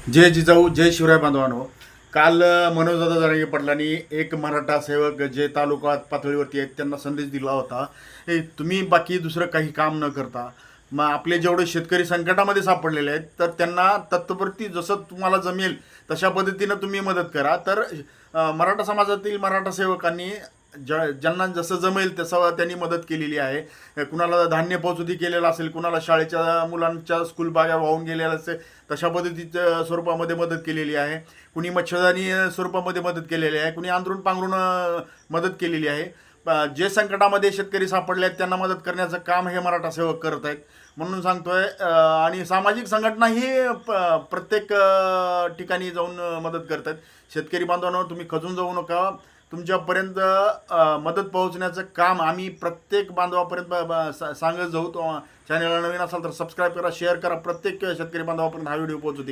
जय जिजाऊ जय शिवराय बांधवांनो. काल मनोजदादा जरांगे पाटलांनी एक मराठा सेवक जे तालुका पातळीवरती आहेत त्यांना संदेश दिला होता, हे तुम्ही बाकी दुसरं काही काम न करता मग आपले जेवढे शेतकरी संकटामध्ये सापडलेले आहेत तर त्यांना तत्परती जसं तुम्हाला जमेल तशा पद्धतीनं तुम्ही मदत करा. तर मराठा समाजातील मराठा सेवकांनी ज्यांना जसं जमेल तसं त्यांनी मदत केलेली आहे. कुणाला धान्य पोहोचुती केलेलं असेल, कुणाला शाळेच्या मुलांच्या स्कूल बॅगा वाहून गेलेल्या असेल तशा पद्धतीच्या स्वरूपामध्ये मदत केलेली आहे. कुणी मच्छरदानी स्वरूपामध्ये मदत केलेली आहे, कुणी अंथरूण पांघरून मदत केलेली आहे. जे संकटामध्ये शेतकरी सापडले आहेत त्यांना मदत करण्याचं काम हे मराठा सेवक करत आहेत म्हणून सांगतोय. आणि सामाजिक संघटनाही प्रत्येक ठिकाणी जाऊन मदत करत आहेत. शेतकरी बांधवांनो, तुम्ही खचून जाऊ नका. तुमच्यापर्यंत मदत पोहोचण्याचं काम आम्ही प्रत्येक बांधवापर्यंत सांगत जाऊ. चॅनलला नवीन असाल तर सबस्क्राईब करा, शेअर करा, प्रत्येक शेतकरी बांधवापर्यंत हा व्हिडिओ पोहोचू दे.